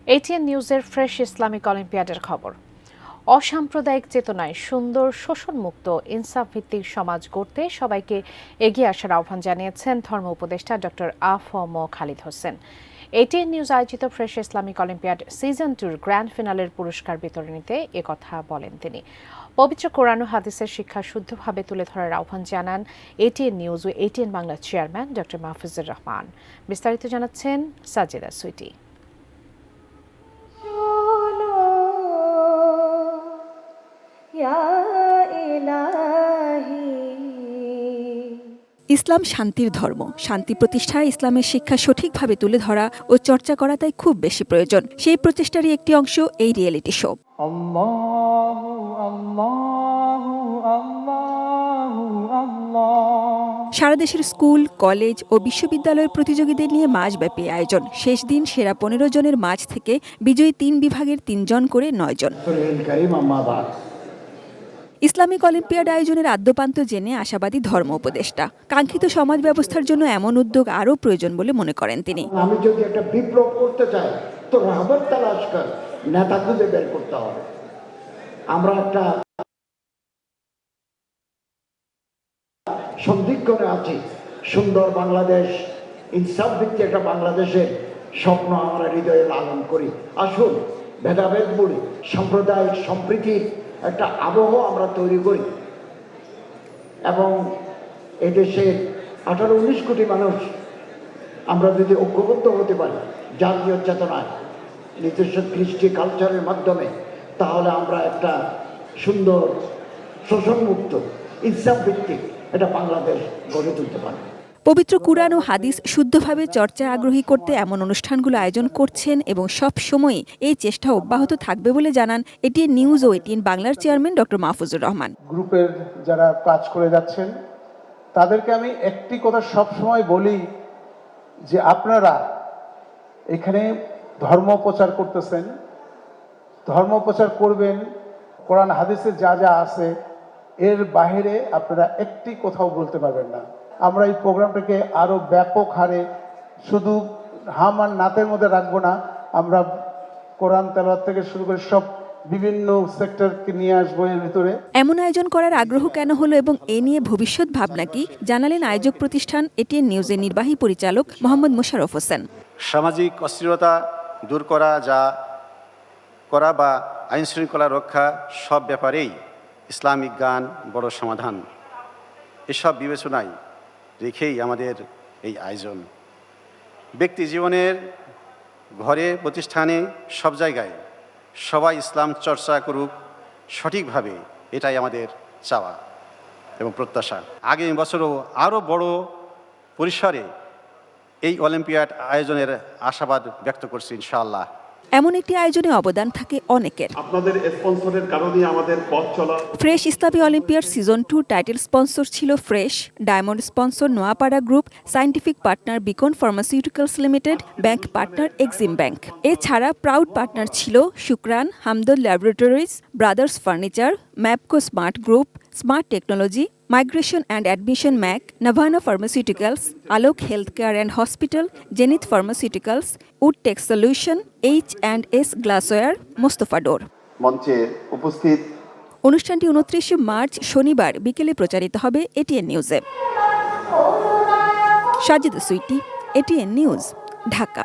ATN নিউজের fresh Islamic অলিম্পিয়াডের খবর। অসাম্প্রদায়িক চেতনায় সুন্দর শোষণমুক্ত ইনসাফ ভিত্তিক সমাজ গড়তে সবাইকে এগিয়ে আসার আহ্বান জানিয়েছেন ধর্ম উপদেষ্টা ডক্টর আ.ফ.ম. খালিদ হোসেন। এটিএন নিউজ আয়োজিত ফ্রেশ ইসলামিক অলিম্পিয়াড সিজন 2-র গ্র্যান্ড ফিনালের পুরস্কার বিতরণীতে একথা বলেন তিনি। পবিত্র কোরআন ও হাদিসের শিক্ষা শুদ্ধভাবে তুলে ধরার আহ্বান জানান এটিএন নিউজ ও এটিএন বাংলার চেয়ারম্যান ডক্টর মাহফুজুর রহমান। বিস্তারিত জানাচ্ছেন সাজিদা সুইটি। ইসলাম শান্তির ধর্ম। শান্তি প্রতিষ্ঠায় ইসলামের শিক্ষা সঠিকভাবে তুলে ধরা ও চর্চা করা তাই খুব বেশি প্রয়োজন। সেই প্রচেষ্টারই একটি অংশ এই রিয়েলিটি শো। সারা দেশের স্কুল, কলেজ ও বিশ্ববিদ্যালয়ের প্রতিযোগীদের নিয়ে মাসব্যাপী আয়োজন। শেষ দিন সেরা 15 জনের মাঝ থেকে বিজয়ী 3 বিভাগের 3 জন করে 9 জন। ইসলামিক অলিম্পিয়াড আয়োজনের আদ্যপান্ত জেনে আশাবাদী ধর্ম উপদেষ্টা। কাঙ্ক্ষিত সমাজ ব্যবস্থার জন্য এমন উদ্যোগ আরও প্রয়োজন বলে মনে করেন তিনি। আমি যদি একটা বিপ্লব করতে চাই তো রাহবত তালাশ কর, নেতা খুঁজে বের করতে হবে। আমরা একটা সন্দিগ্ধে আছি, সুন্দর বাংলাদেশ, ইনসাফ ভিত্তিক একটা বাংলাদেশের স্বপ্ন আমরা হৃদয়ে লালন করি। আসুন ভেদাভেদ বলি, সাম্প্রদায়িক সম্প্রীতির একটা আবহ আমরা তৈরি করি এবং এদেশের 18-19 কোটি মানুষ আমরা যদি ঐক্যবদ্ধ হতে পারি জাতীয় চেতনায়, নিজস্ব কৃষ্টি কালচারের মাধ্যমে, তাহলে আমরা একটা সুন্দর শোষণমুক্ত ইনসাফ ভিত্তিক একটা বাংলাদেশ গড়ে তুলতে পারি। পবিত্র কুরআন ও হাদিস শুদ্ধভাবে চর্চায় আগ্রহী করতে এমন অনুষ্ঠানগুলো আয়োজন করছেন এবং সব সময় এই চেষ্টা অব্যাহত থাকবে বলে জানান এটিএন নিউজ ও এটিএন বাংলার চেয়ারম্যান ডক্টর মাহফুজুর রহমান। গ্রুপের যারা কাজ করে যাচ্ছেন তাদেরকে আমি একটি কথা সব সময় বলি যে আপনারা এখানে ধর্ম প্রচার করতেছেন, ধর্ম প্রচার করবেন, কোরআন হাদিসে যা যা আছে এর বাইরে আপনারা একটি কোথাও বলতে পারবেন না। আমরা এই প্রোগ্রামটাকে আরো ব্যাপক হারে শুধু হাম আর নাতের মধ্যে রাখবো না, আমরা কোরআন তেলাওয়াত থেকে শুরু করে সব বিভিন্ন সেক্টরকে নিয়ে আসবো এর ভিতরে। এমন আয়োজন করার আগ্রহ কেন হলো এবং এ নিয়ে ভবিষ্যৎ ভাবনা কি জানালেন আয়োজক প্রতিষ্ঠান এটিএন নিউজের নির্বাহী পরিচালক মোহাম্মদ মোশাররফ হোসেন। সামাজিক অস্থিরতা দূর করা বা আইন শৃঙ্খলা রক্ষা সব ব্যাপারেই ইসলামিক জ্ঞান বড় সমাধান। এসব বিবেচনায় রেখেই আমাদের এই আয়োজন। ব্যক্তি জীবনের ঘরে, প্রতিষ্ঠানে, সব জায়গায় সবাই ইসলাম চর্চা করুক সঠিকভাবে, এটাই আমাদের চাওয়া এবং প্রত্যাশা। আগামী বছরও আরও বড় পরিসরে এই অলিম্পিয়াড আয়োজনের আশাবাদ ব্যক্ত করছি ইনশাআল্লাহ। এমন একটি আয়োজনে অবদান থাকে অনেকের। আপনাদের স্পন্সরের কারণে আমাদের পথ চলা। ফ্রেশ ইসলামী অলিম্পিয়াড সিজন 2 টাইটেল স্পন্সর ছিল Fresh, diamond sponsor Noapara group, scientific partner Beacon pharmaceuticals limited, bank partner Exim bank. এছাড়া প্রাউড পার্টনার ছিল শুক্রান, হামদল laboratories, brothers furniture, Mapco smart group, smart technology, migration and admission Mac, Navana pharmaceuticals, Alok health care and hospital, Zenith pharmaceuticals, wood tech solution, H&S glassware, Mostafa door. মঞ্চে উপস্থিত অনুষ্ঠানটি 29 March শনিবার বিকেলে প্রচারিত হবে এটিএন নিউজে। Sajida Sweety, ATN news, Dhaka.